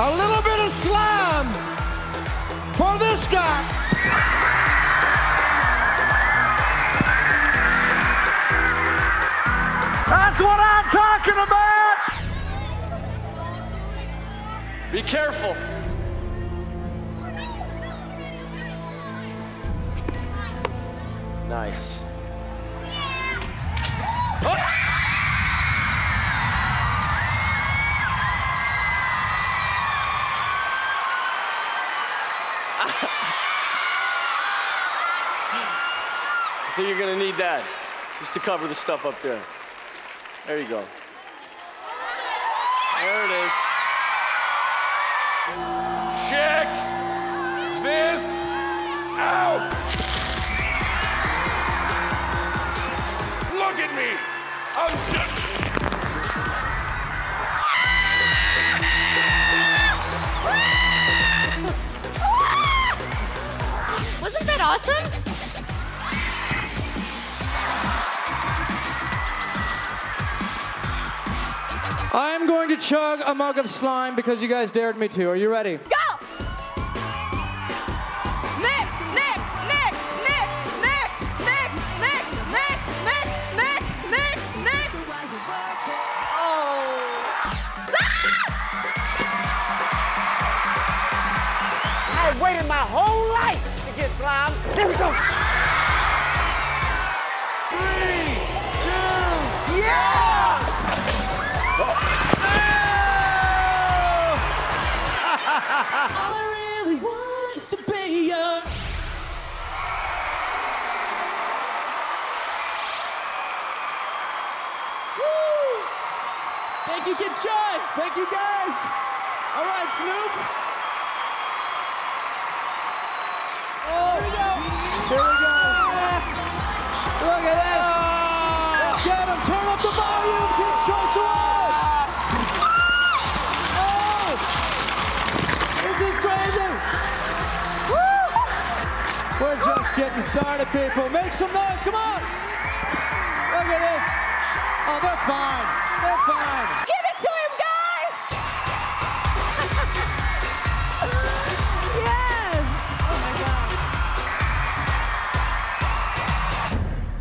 A little bit of slime for this guy. That's what I'm talking about! Be careful. Nice. Oh. I think you're gonna need that, just to cover the stuff up there. There you go. There it is. Check this out. Look at me. I'm just... Wasn't that awesome? I'm going to chug a mug of slime because you guys dared me to. Are you ready? Go! Nick! Nick! Nick! Nick! Nick! Nick! Nick! Nick! Nick! Nick! Nick! Nick! Oh! I waited my whole life to get slime. Here we go. 3, 2, yeah! All I really want is to be young. Woo! Thank you, Kid Shy. Thank you, guys. All right, Snoop. Oh, here we go. Here we go. Look at this. Let's get him. Turn up the volume. Kid Shy, zoals. This is crazy! Woo! We're just getting started, people. Make some noise, come on! Look at this. Oh, they're fine. They're fine. Give it to him, guys! Yes! Oh my God.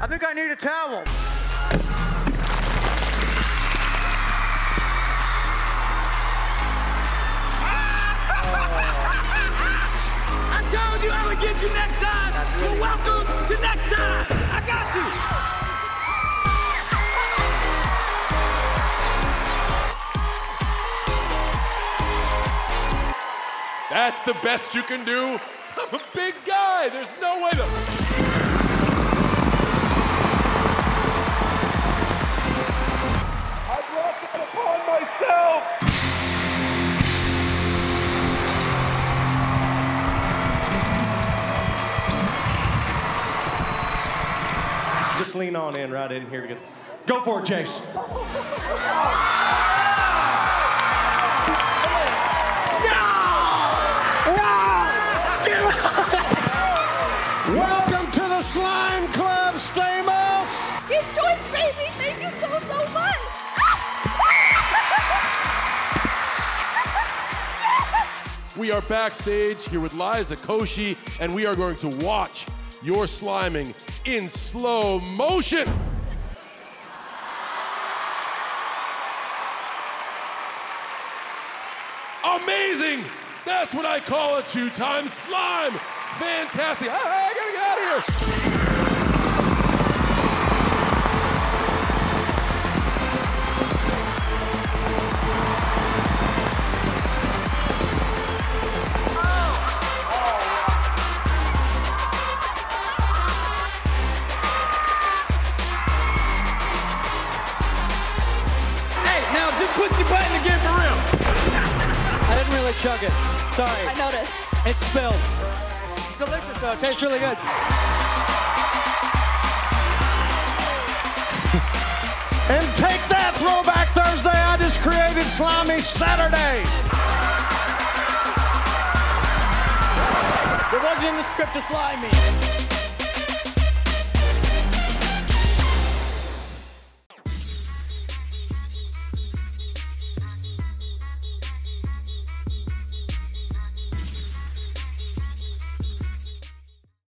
I think I need a towel. I will get you next time. You're welcome to next time. I got you. That's the best you can do? I'm a big guy. There's no way to... I brought that upon myself. Just lean on in right in here to get. Go for it, Jace. Welcome to the Slime Club, Stamos. His choice, baby. Thank you so much. We are backstage here with Liza Koshy, and we are going to watch your sliming in slow motion. Amazing! That's what I call a 2-time slime. Fantastic. I gotta get out of here. Push the button again for real. I didn't really chug it. Sorry. I noticed. It spilled. It's delicious, though. It tastes really good. And take that, Throwback Thursday. I just created Slimy Saturday. It wasn't in the script to slime me.